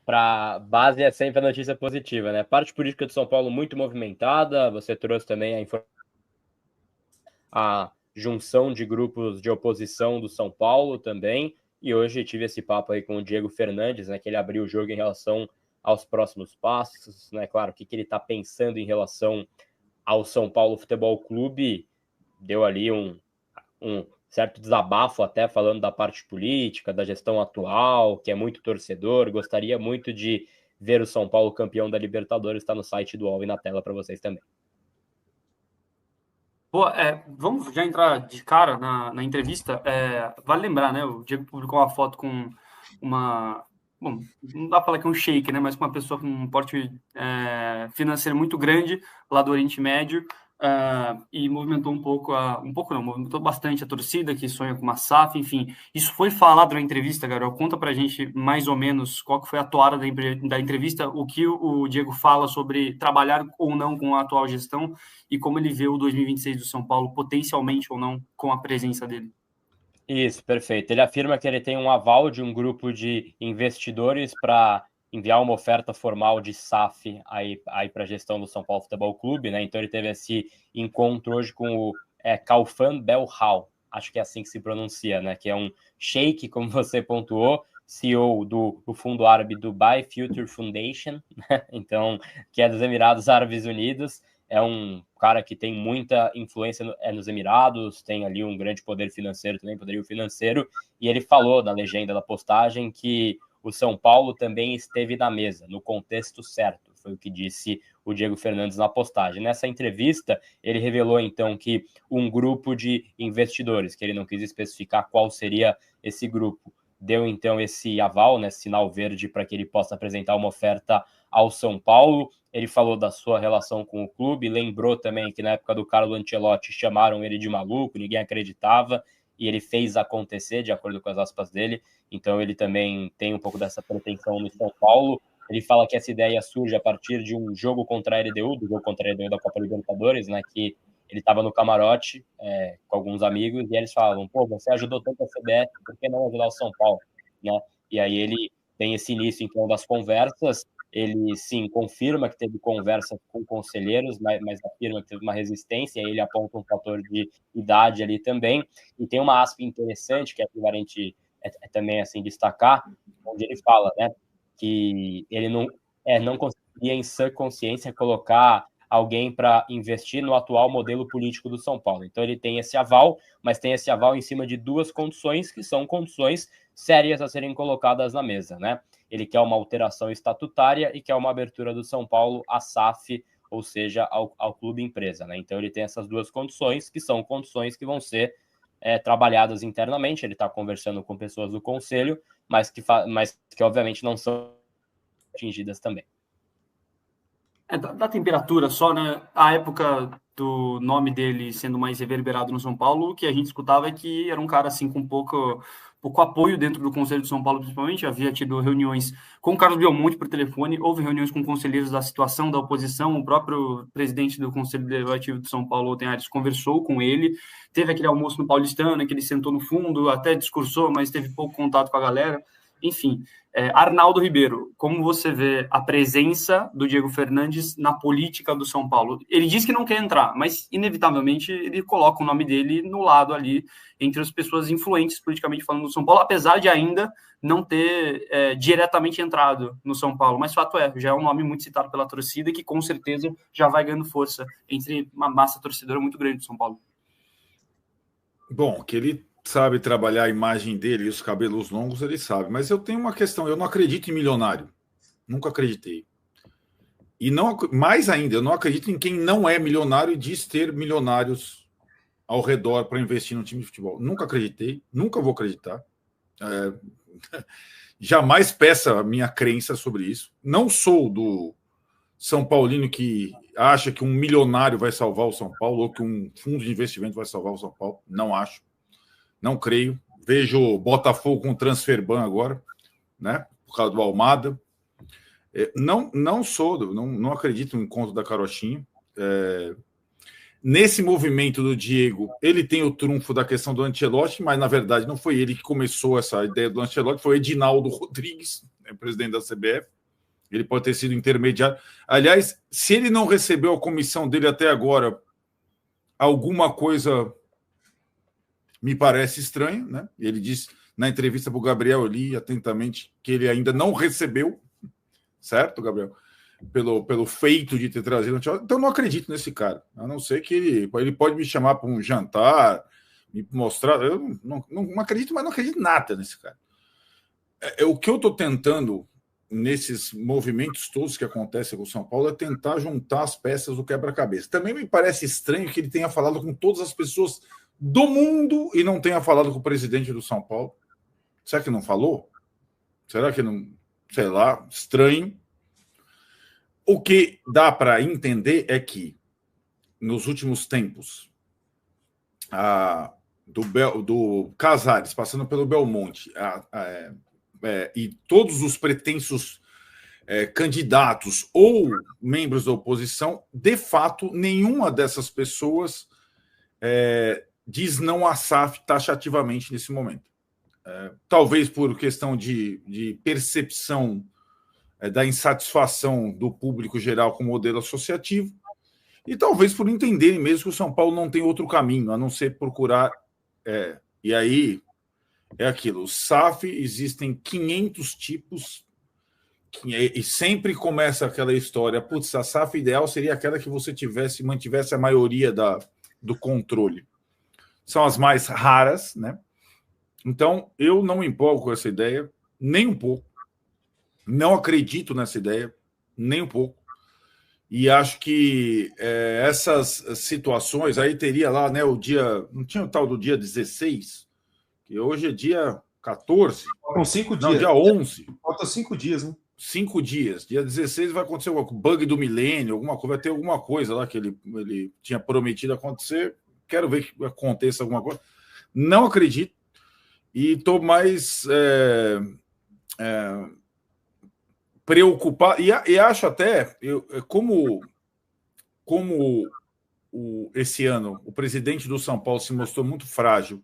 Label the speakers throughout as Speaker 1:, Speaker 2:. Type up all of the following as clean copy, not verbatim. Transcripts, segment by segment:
Speaker 1: para base é sempre a notícia positiva, né? Parte política de São Paulo muito movimentada, você trouxe também a junção de grupos de oposição do São Paulo também, e hoje tive esse papo aí com o Diego Fernandes, né, que ele abriu o jogo em relação aos próximos passos, né, claro, o que ele está pensando em relação ao São Paulo Futebol Clube, deu ali um certo desabafo até falando da parte política, da gestão atual, que é muito torcedor, gostaria muito de ver o São Paulo campeão da Libertadores, está no site do UOL e na tela para vocês também.
Speaker 2: Pô, vamos já entrar de cara na entrevista. Vale lembrar, né? O Diego publicou uma foto com uma. Bom, não dá para falar que é um shake, né? Mas com uma pessoa com um porte financeiro muito grande lá do Oriente Médio. E movimentou movimentou bastante a torcida que sonha com uma SAF, enfim. Isso foi falado na entrevista, Gabriel. Conta pra gente mais ou menos qual que foi a toada da entrevista, o que o Diego fala sobre trabalhar ou não com a atual gestão e como ele vê o 2026 do São Paulo, potencialmente ou não, com a presença dele.
Speaker 1: Isso, perfeito. Ele afirma que ele tem um aval de um grupo de investidores para enviar uma oferta formal de SAF aí para a gestão do São Paulo Futebol Clube, né? Então ele teve esse encontro hoje com o Kaufman Belhal, acho que é assim que se pronuncia, né? Que é um sheik, como você pontuou, CEO do fundo árabe Dubai Future Foundation, né? Então, que é dos Emirados Árabes Unidos. É um cara que tem muita influência nos Emirados, tem ali um grande poder financeiro também, poderio financeiro, e ele falou na legenda da postagem que o São Paulo também esteve na mesa, no contexto certo, foi o que disse o Diego Fernandes na postagem. Nessa entrevista, ele revelou então que um grupo de investidores, que ele não quis especificar qual seria esse grupo, deu então esse aval, né, sinal verde para que ele possa apresentar uma oferta ao São Paulo. Ele falou da sua relação com o clube, lembrou também que na época do Carlo Ancelotti chamaram ele de maluco, ninguém acreditava, e ele fez acontecer, de acordo com as aspas dele. Então ele também tem um pouco dessa pretensão no São Paulo. Ele fala que essa ideia surge a partir de um jogo contra a LDU, do jogo contra a LDU da Copa Libertadores, né, que ele estava no camarote com alguns amigos, e eles falavam, pô, você ajudou tanto a CBF, por que não ajudar o São Paulo? Né? E aí ele tem esse início, então, das conversas. Ele, sim, confirma que teve conversa com conselheiros, mas afirma que teve uma resistência, e aí ele aponta um fator de idade ali também. E tem uma aspa interessante, que é que a gente também assim, destacar, onde ele fala, né, que ele não conseguiria, em sã consciência, colocar alguém para investir no atual modelo político do São Paulo. Então ele tem esse aval, mas tem esse aval em cima de duas condições, que são condições sérias a serem colocadas na mesa, né? Ele quer uma alteração estatutária e quer uma abertura do São Paulo à SAF, ou seja, ao clube empresa, né? Então ele tem essas duas condições, que são condições que vão ser trabalhadas internamente. Ele está conversando com pessoas do conselho, mas que obviamente não são atingidas também.
Speaker 2: Da temperatura só, né? A época do nome dele sendo mais reverberado no São Paulo, o que a gente escutava é que era um cara assim com pouco apoio dentro do Conselho de São Paulo, principalmente. Havia tido reuniões com o Carlos Belmonte por telefone, houve reuniões com conselheiros da situação da oposição, o próprio presidente do Conselho Deliberativo de São Paulo, Oten Ares, conversou com ele, teve aquele almoço no Paulistano, que ele sentou no fundo, até discursou, mas teve pouco contato com a galera. Enfim, Arnaldo Ribeiro, como você vê a presença do Diego Fernandes na política do São Paulo? Ele diz que não quer entrar, mas inevitavelmente ele coloca o nome dele no lado ali, entre as pessoas influentes politicamente falando do São Paulo, apesar de ainda não ter diretamente entrado no São Paulo. Mas fato já é um nome muito citado pela torcida, que com certeza já vai ganhando força entre uma massa torcedora muito grande do São Paulo.
Speaker 3: Bom, que ele sabe trabalhar a imagem dele e os cabelos longos, ele sabe. Mas eu tenho uma questão, eu não acredito em milionário. Nunca acreditei. E não, mais ainda, eu não acredito em quem não é milionário e diz ter milionários ao redor para investir no time de futebol. Nunca acreditei, nunca vou acreditar. Jamais peça a minha crença sobre isso. Não sou do São Paulino que acha que um milionário vai salvar o São Paulo ou que um fundo de investimento vai salvar o São Paulo. Não acho. Não creio. Vejo o Botafogo com transferban agora, né? Por causa do Almada. Não acredito no encontro da Carochinha. Nesse movimento do Diego, ele tem o trunfo da questão do Ancelotti, mas na verdade não foi ele que começou essa ideia do Ancelotti, foi o Edinaldo Rodrigues, né, presidente da CBF. Ele pode ter sido intermediário. Aliás, se ele não recebeu a comissão dele até agora, alguma coisa me parece estranha, né? Ele disse na entrevista para o Gabriel, eu li atentamente, que ele ainda não recebeu, certo, Gabriel? Pelo feito de ter trazido. Então, eu não acredito nesse cara. A não ser que ele pode me chamar para um jantar, me mostrar. Eu não acredito, mas não acredito nada nesse cara. O que eu estou tentando nesses movimentos todos que acontecem com o São Paulo é tentar juntar as peças do quebra-cabeça. Também me parece estranho que ele tenha falado com todas as pessoas do mundo e não tenha falado com o presidente do São Paulo. Será que não falou? Será que não? Sei lá, estranho. O que dá para entender é que, nos últimos tempos, do Casares, passando pelo Belmonte, e todos os pretensos candidatos ou membros da oposição, de fato, nenhuma dessas pessoas diz não à SAF taxativamente nesse momento. Talvez por questão de percepção da insatisfação do público geral com o modelo associativo, e talvez por entenderem mesmo que o São Paulo não tem outro caminho, a não ser procurar... e aí, é aquilo, o SAF existem 500 tipos, e sempre começa aquela história, putz, a SAF ideal seria aquela que você mantivesse a maioria do controle. São as mais raras, né? Então, eu não me empolgo com essa ideia, nem um pouco. Não acredito nessa ideia, nem um pouco. E acho que essas situações, aí teria lá, né, o dia... Não tinha o tal do dia 16? Que hoje é dia 14.
Speaker 4: Faltam 5 dias.
Speaker 3: Não, dia 11.
Speaker 4: Faltam 5 dias, né?
Speaker 3: 5 dias. Dia 16 vai acontecer alguma coisa, bug do milênio, alguma coisa, vai ter alguma coisa lá que ele tinha prometido acontecer. Quero ver que aconteça alguma coisa. Não acredito. E estou mais... preocupar, e acho até, como esse ano o presidente do São Paulo se mostrou muito frágil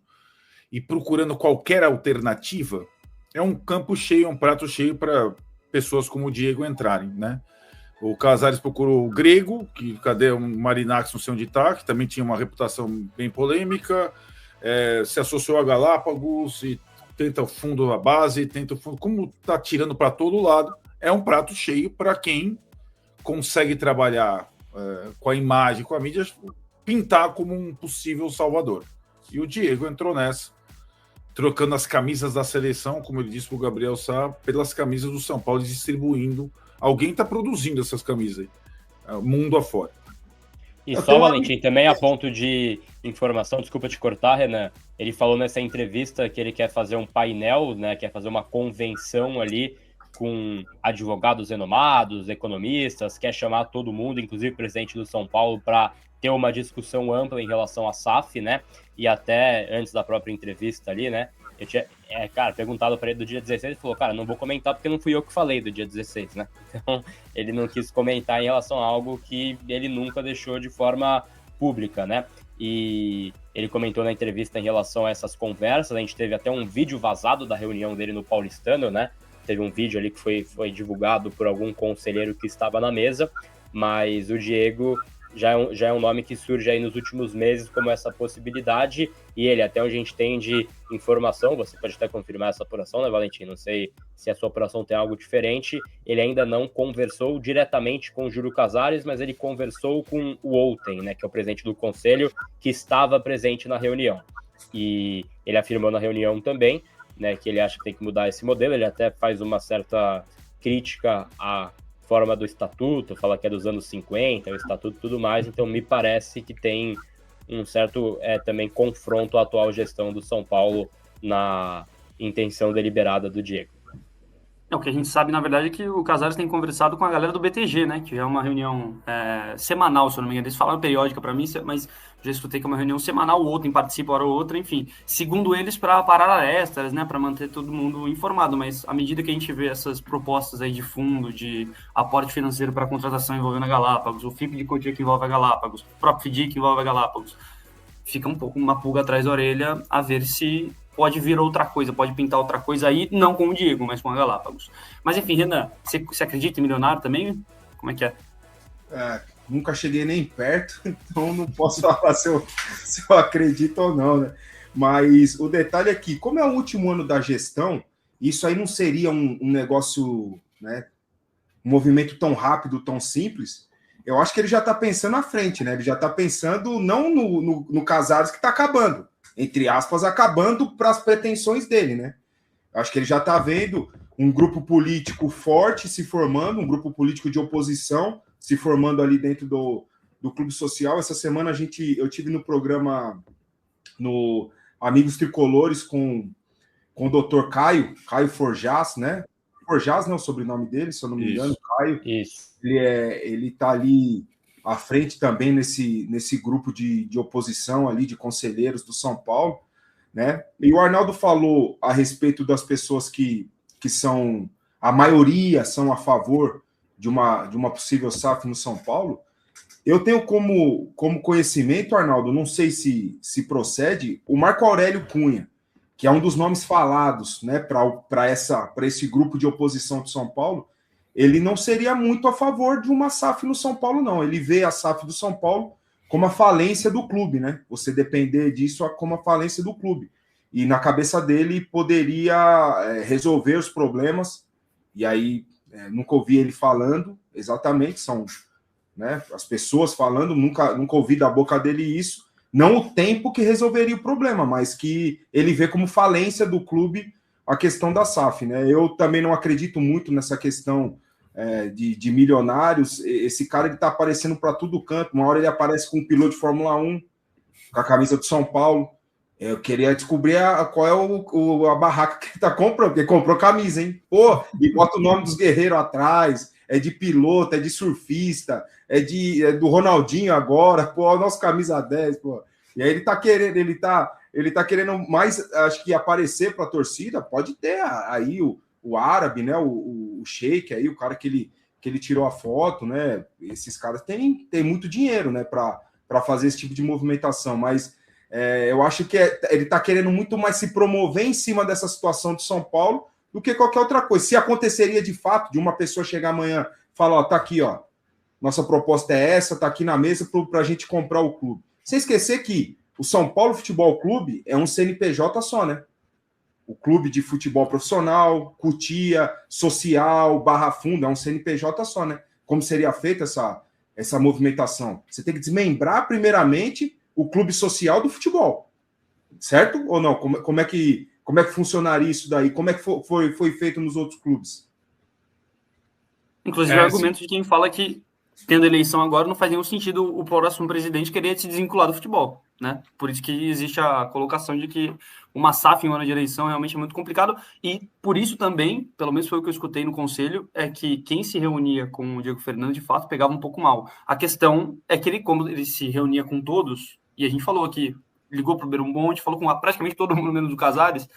Speaker 3: e procurando qualquer alternativa, é um campo cheio, um prato cheio para pessoas como o Diego entrarem, né? O Casares procurou o Grego, que cadê o Marinax, não sei onde está, que também tinha uma reputação bem polêmica, se associou a Galápagos e tenta o fundo da base, tenta o fundo, como está tirando para todo lado. É um prato cheio para quem consegue trabalhar com a imagem, com a mídia, pintar como um possível salvador. E o Diego entrou nessa, trocando as camisas da seleção, como ele disse para o Gabriel Sá, pelas camisas do São Paulo, distribuindo. Alguém está produzindo essas camisas aí, mundo afora.
Speaker 1: E só, Valentim, também a ponto de informação, desculpa te cortar, Renan, ele falou nessa entrevista que ele quer fazer um painel, né, quer fazer uma convenção ali com advogados renomados, economistas, quer chamar todo mundo, inclusive o presidente do São Paulo, para ter uma discussão ampla em relação à SAF, né? E até antes da própria entrevista ali, né? Eu tinha, perguntado para ele do dia 16, ele falou, cara, não vou comentar porque não fui eu que falei do dia 16, né? Então, ele não quis comentar em relação a algo que ele nunca deixou de forma pública, né? E ele comentou na entrevista em relação a essas conversas, a gente teve até um vídeo vazado da reunião dele no Paulistano, né? Teve um vídeo ali que foi divulgado por algum conselheiro que estava na mesa, mas o Diego já é um nome que surge aí nos últimos meses como essa possibilidade, e ele, até onde a gente tem de informação, você pode até confirmar essa apuração, né, Valentim? Não sei se a sua apuração tem algo diferente, ele ainda não conversou diretamente com o Júlio Casares, mas ele conversou com o Outen, né, que é o presidente do conselho, que estava presente na reunião. E ele afirmou na reunião também, né, que ele acha que tem que mudar esse modelo, ele até faz uma certa crítica à forma do estatuto, fala que é dos anos 50, o estatuto e tudo mais, então me parece que tem um certo também confronto à atual gestão do São Paulo na intenção deliberada do Diego.
Speaker 2: O que a gente sabe, na verdade, é que o Casares tem conversado com a galera do BTG, né? Que é uma reunião semanal, se eu não me engano. Eles falaram periódica para mim, mas já escutei que é uma reunião semanal, o outro participa, hora ou outra, enfim. Segundo eles, para parar arestas, né? Para manter todo mundo informado. Mas à medida que a gente vê essas propostas aí de fundo, de aporte financeiro para contratação envolvendo a Galápagos, o FIP de Cotia que envolve a Galápagos, o próprio FDIC que envolve a Galápagos, fica um pouco uma pulga atrás da orelha a ver se pode vir outra coisa, pode pintar outra coisa aí, não com o Diego, mas com a Galápagos. Mas enfim, Renan, você acredita em milionário também? Como é que é?
Speaker 4: Nunca cheguei nem perto, então não posso falar se eu acredito ou não, né? Mas o detalhe é que, como é o último ano da gestão, isso aí não seria um negócio, né? Um movimento tão rápido, tão simples. Eu acho que ele já está pensando à frente, né? Ele já está pensando não no Casares que está acabando, entre aspas, acabando para as pretensões dele, né? Eu acho que ele já está vendo um grupo político forte se formando, um grupo político de oposição se formando ali dentro do Clube Social. Essa semana eu tive no programa no Amigos Tricolores com o doutor Caio Forjás, né? Forjás, né, o sobrenome dele, se eu não me engano, Caio.
Speaker 1: Isso.
Speaker 4: Ele está ali à frente também nesse grupo de oposição ali, de conselheiros do São Paulo, né? E o Arnaldo falou a respeito das pessoas que são, a maioria são a favor de uma possível SAF no São Paulo. Eu tenho como conhecimento, Arnaldo, não sei se procede, o Marco Aurélio Cunha, que é um dos nomes falados, né, para esse grupo de oposição de São Paulo. Ele não seria muito a favor de uma SAF no São Paulo, não. Ele vê a SAF do São Paulo como a falência do clube, né? Você depender disso como a falência do clube. E na cabeça dele poderia resolver os problemas. E aí, nunca ouvi ele falando exatamente, são, né, as pessoas falando, nunca ouvi da boca dele isso. Não o tempo que resolveria o problema, mas que ele vê como falência do clube a questão da SAF, né? Eu também não acredito muito nessa questão de milionários. Esse cara ele tá aparecendo para todo canto. Uma hora ele aparece com um piloto de Fórmula 1, com a camisa do São Paulo. Eu queria descobrir qual é a barraca que ele tá comprando, porque ele comprou camisa, hein? Pô, e bota o nome dos guerreiros atrás, é de piloto, é de surfista, é do Ronaldinho agora, pô, o nosso camisa 10, pô. E aí ele tá querendo mais, acho que aparecer para a torcida. Pode ter aí o árabe, né? O Sheik aí, o cara que ele tirou a foto, né? Esses caras têm muito dinheiro, né? Para fazer esse tipo de movimentação, mas eu acho que ele está querendo muito mais se promover em cima dessa situação de São Paulo do que qualquer outra coisa. Se aconteceria de fato de uma pessoa chegar amanhã e falar, ó, tá aqui, ó, nossa proposta é essa, tá aqui na mesa para a gente comprar o clube. Sem esquecer que o São Paulo Futebol Clube é um CNPJ só, né? O clube de futebol profissional, cutia, social, Barra Funda, é um CNPJ só, né? Como seria feita essa movimentação? Você tem que desmembrar, primeiramente, o clube social do futebol, certo? Ou não? Como é que funcionaria isso daí? Como é que foi feito nos outros clubes?
Speaker 2: Inclusive, o argumento de quem fala que, tendo eleição agora, não faz nenhum sentido o próximo presidente querer se desvincular do futebol, né? Por isso que existe a colocação de que uma SAF em um ano de eleição realmente é muito complicado, e por isso também, pelo menos foi o que eu escutei no conselho, é que quem se reunia com o Diego Fernandes, de fato, pegava um pouco mal. A questão é que como ele se reunia com todos, e a gente falou aqui, ligou para o Berumbonte, falou com praticamente todo mundo menos do Casares,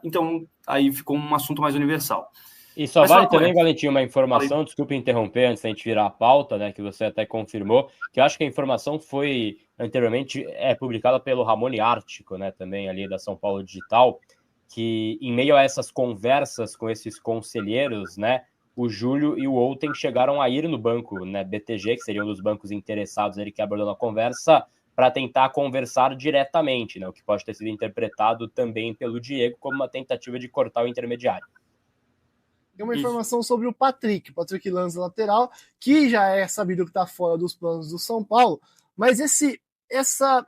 Speaker 2: então aí ficou um assunto mais universal.
Speaker 1: E só vale também, Valentim, uma informação, desculpe interromper antes da gente virar a pauta, né, que você até confirmou, que eu acho que a informação foi anteriormente publicada pelo Ramone Ártico, né, também ali da São Paulo Digital, que em meio a essas conversas com esses conselheiros, né, o Júlio e o Outen chegaram a ir no banco, né, BTG, que seria um dos bancos interessados, ele que abordou a conversa, para tentar conversar diretamente, né, o que pode ter sido interpretado também pelo Diego como uma tentativa de cortar o intermediário.
Speaker 5: Tem uma informação sobre o Patrick Lanza, lateral, que já é sabido que está fora dos planos do São Paulo, mas essa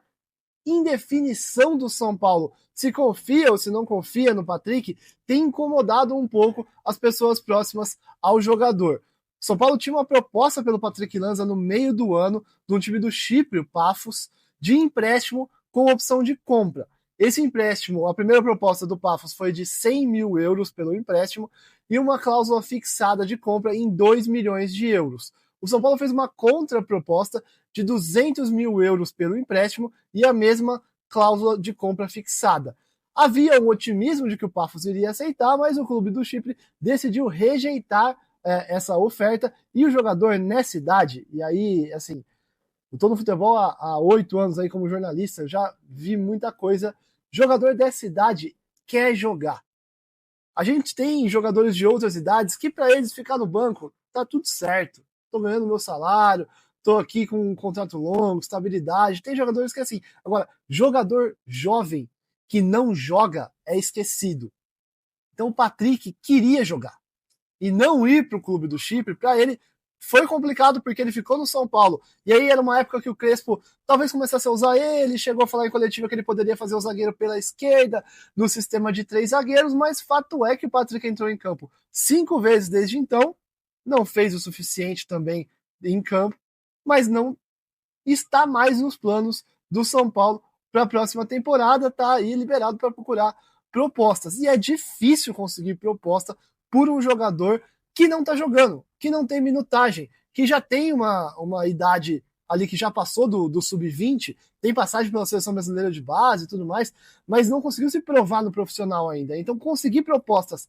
Speaker 5: indefinição do São Paulo, se confia ou se não confia no Patrick, tem incomodado um pouco as pessoas próximas ao jogador. O São Paulo tinha uma proposta pelo Patrick Lanza no meio do ano, de um time do Chipre, o Pafos, de empréstimo com opção de compra. Esse empréstimo, a primeira proposta do Pafos foi de 100 mil euros pelo empréstimo e uma cláusula fixada de compra em 2 milhões de euros. O São Paulo fez uma contraproposta de 200 mil euros pelo empréstimo e a mesma cláusula de compra fixada. Havia um otimismo de que o Pafos iria aceitar, mas o clube do Chipre decidiu rejeitar essa oferta, e o jogador nessa idade, e aí, assim, eu estou no futebol há 8 anos aí como jornalista, eu já vi muita coisa jogador dessa idade quer jogar. A gente tem jogadores de outras idades que para eles ficar no banco tá tudo certo. Tô ganhando meu salário, tô aqui com um contrato longo, estabilidade. Tem jogadores que é assim. Agora, jogador jovem que não joga é esquecido. Então o Patrick queria jogar. E não ir para o clube do Chipre, para ele foi complicado porque ele ficou no São Paulo. E aí era uma época que o Crespo talvez começasse a usar ele, chegou a falar em coletiva que ele poderia fazer o zagueiro pela esquerda, no sistema de 3 zagueiros, mas fato é que o Patrick entrou em campo 5 vezes desde então, não fez o suficiente também em campo, mas não está mais nos planos do São Paulo para a próxima temporada, tá aí liberado para procurar propostas. E é difícil conseguir proposta por um jogador que não está jogando, que não tem minutagem, que já tem uma idade ali que já passou do sub-20, tem passagem pela seleção brasileira de base e tudo mais, mas não conseguiu se provar no profissional ainda. Então conseguir propostas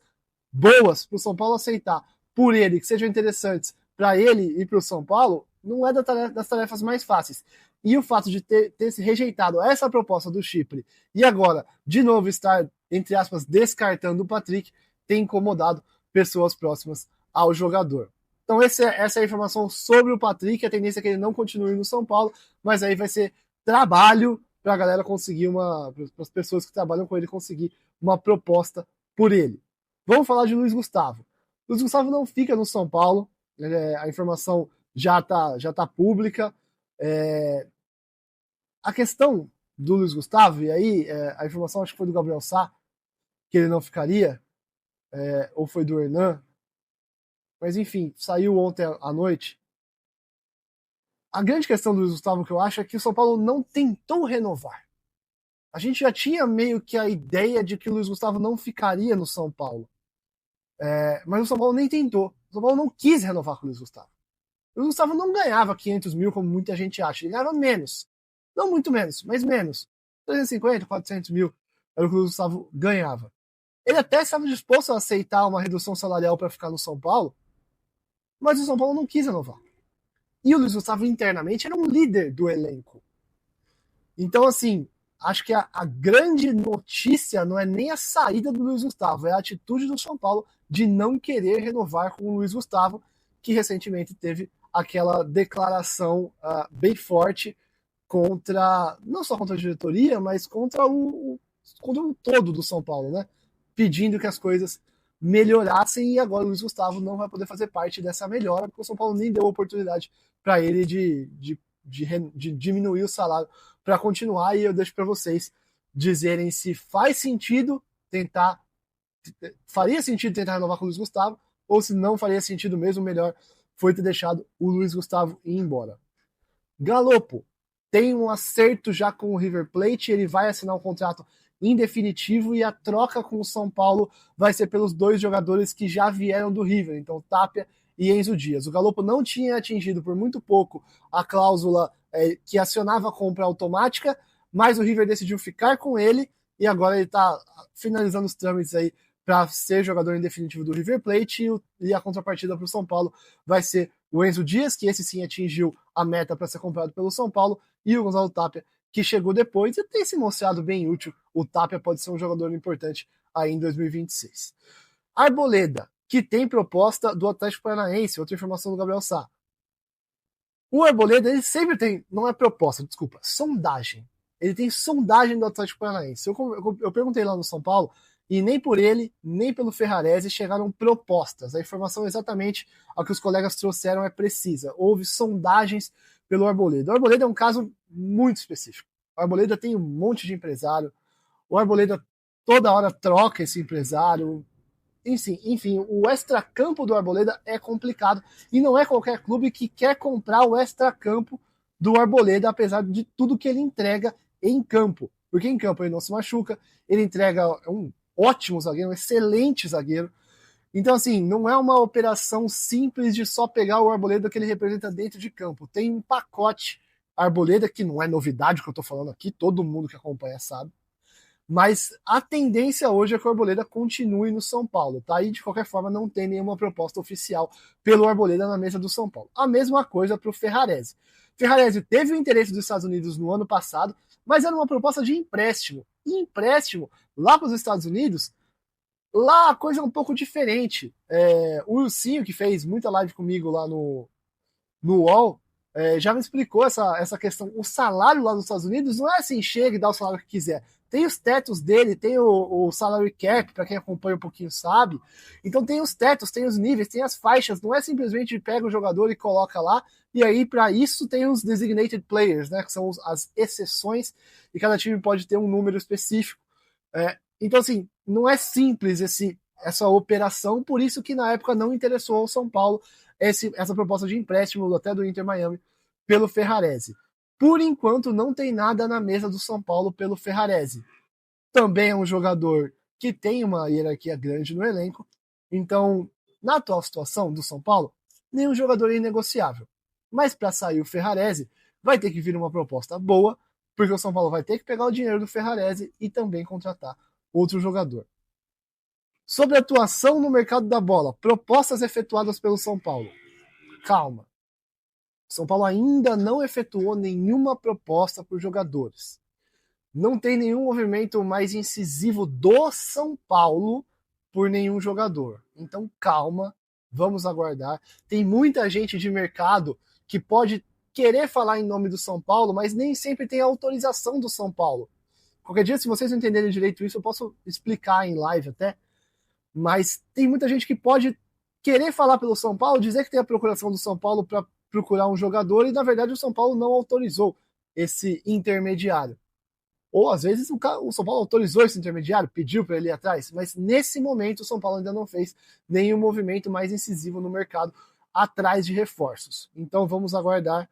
Speaker 5: boas para o São Paulo aceitar por ele, que sejam interessantes para ele e para o São Paulo, não é das tarefas mais fáceis. E o fato de ter se rejeitado essa proposta do Chipre e agora, de novo, estar, entre aspas, descartando o Patrick, tem incomodado pessoas próximas ao jogador. Então essa é a informação sobre o Patrick. A tendência é que ele não continue no São Paulo, mas aí vai ser trabalho para a galera conseguir para as pessoas que trabalham com ele conseguir uma proposta por ele. Vamos falar de Luiz Gustavo. Luiz Gustavo não fica no São Paulo, a informação já tá pública. A questão do Luiz Gustavo, e aí a informação acho que foi do Gabriel Sá, que ele não ficaria, ou foi do Hernan, mas enfim, saiu ontem à noite. A grande questão do Luiz Gustavo que eu acho é que o São Paulo não tentou renovar. A gente já tinha meio que a ideia de que o Luiz Gustavo não ficaria no São Paulo. Mas o São Paulo nem tentou. O São Paulo não quis renovar com o Luiz Gustavo. O Luiz Gustavo não ganhava 500 mil, como muita gente acha. Ele ganhava menos. Não muito menos, mas menos. 350, 400 mil era o que o Luiz Gustavo ganhava. Ele até estava disposto a aceitar uma redução salarial para ficar no São Paulo, mas o São Paulo não quis renovar. E o Luiz Gustavo internamente era um líder do elenco. Então, assim, acho que a grande notícia não é nem a saída do Luiz Gustavo, é a atitude do São Paulo de não querer renovar com o Luiz Gustavo, que recentemente teve aquela declaração bem forte não só contra a diretoria, mas contra o todo do São Paulo, né? Pedindo que as coisas melhorassem, e agora o Luiz Gustavo não vai poder fazer parte dessa melhora, porque o São Paulo nem deu oportunidade para ele de diminuir o salário para continuar, e eu deixo para vocês dizerem se faria sentido tentar renovar com o Luiz Gustavo, ou se não faria sentido mesmo, melhor foi ter deixado o Luiz Gustavo ir embora. Galopo tem um acerto já com o River Plate, ele vai assinar um contrato em definitivo, e a troca com o São Paulo vai ser pelos 2 jogadores que já vieram do River, então Tapia e Enzo Dias. O Galopo não tinha atingido por muito pouco a cláusula que acionava a compra automática, mas o River decidiu ficar com ele, e agora ele está finalizando os trâmites aí para ser jogador em definitivo do River Plate, e a contrapartida para o São Paulo vai ser o Enzo Dias, que esse sim atingiu a meta para ser comprado pelo São Paulo, e o Gonzalo Tapia, que chegou depois e tem se mostrado bem útil. O Tapia pode ser um jogador importante aí em 2026. Arboleda, que tem proposta do Atlético Paranaense, outra informação do Gabriel Sá. O Arboleda, ele sempre tem, não é proposta, desculpa, sondagem. Ele tem sondagem do Atlético Paranaense. Eu perguntei lá no São Paulo, e nem por ele, nem pelo Ferrarese chegaram propostas. A informação exatamente a que os colegas trouxeram é precisa. Houve sondagens pelo Arboleda. O Arboleda é um caso muito específico. O Arboleda tem um monte de empresário. O Arboleda toda hora troca esse empresário. Enfim, o extracampo do Arboleda é complicado. E não é qualquer clube que quer comprar o extracampo do Arboleda, apesar de tudo que ele entrega em campo. Porque em campo ele não se machuca, ele entrega um ótimo zagueiro, um excelente zagueiro. Então, assim, não é uma operação simples de só pegar o Arboleda que ele representa dentro de campo. Tem um pacote Arboleda, que não é novidade que eu tô falando aqui, todo mundo que acompanha sabe. Mas a tendência hoje é que o Arboleda continue no São Paulo, tá? E de qualquer forma não tem nenhuma proposta oficial pelo Arboleda na mesa do São Paulo. A mesma coisa para o Ferrarese. Ferrarese teve o interesse dos Estados Unidos no ano passado, mas era uma proposta de empréstimo. E empréstimo lá para os Estados Unidos, lá a coisa é um pouco diferente. O Wilsinho, que fez muita live comigo lá no UOL, já me explicou essa questão. O salário lá nos Estados Unidos não é assim, chega e dá o salário que quiser. Tem os tetos dele, tem o salary cap, para quem acompanha um pouquinho sabe. Então tem os tetos, tem os níveis, tem as faixas. Não é simplesmente pega o jogador e coloca lá. E aí, para isso, tem os designated players, né, que são as exceções, e cada time pode ter um número específico. Então, assim, não é simples essa operação, por isso que na época não interessou ao São Paulo essa proposta de empréstimo, até do Inter Miami, pelo Ferrarese. Por enquanto, não tem nada na mesa do São Paulo pelo Ferrarese. Também é um jogador que tem uma hierarquia grande no elenco. Então, na atual situação do São Paulo, nenhum jogador é inegociável. Mas para sair o Ferrarese, vai ter que vir uma proposta boa, porque o São Paulo vai ter que pegar o dinheiro do Ferrarese e também contratar outro jogador. Sobre a atuação no mercado da bola, propostas efetuadas pelo São Paulo. Calma. São Paulo ainda não efetuou nenhuma proposta por jogadores. Não tem nenhum movimento mais incisivo do São Paulo por nenhum jogador. Então, calma, vamos aguardar. Tem muita gente de mercado que pode querer falar em nome do São Paulo, mas nem sempre tem a autorização do São Paulo. Qualquer dia, se vocês não entenderem direito isso, eu posso explicar em live até. Mas tem muita gente que pode querer falar pelo São Paulo, dizer que tem a procuração do São Paulo para procurar um jogador e, na verdade, o São Paulo não autorizou esse intermediário. Ou, às vezes, o São Paulo autorizou esse intermediário, pediu para ele ir atrás, mas, nesse momento, o São Paulo ainda não fez nenhum movimento mais incisivo no mercado atrás de reforços. Então, vamos aguardar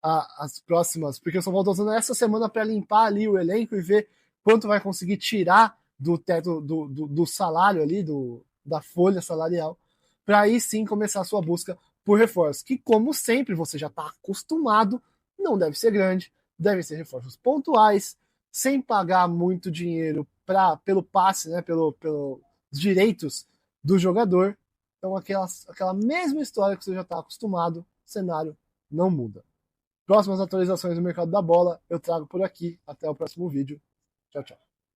Speaker 5: as próximas, porque o São Paulo está usando essa semana para limpar ali o elenco e ver quanto vai conseguir tirar do teto, do salário ali, da folha salarial, para aí sim começar a sua busca por reforços, que como sempre você já está acostumado, não deve ser grande, devem ser reforços pontuais, sem pagar muito dinheiro pelo passe, né, pelos direitos do jogador. Então aquela mesma história que você já está acostumado, o cenário não muda. Próximas atualizações do mercado da bola eu trago por aqui. Até o próximo vídeo. Tchau, tchau.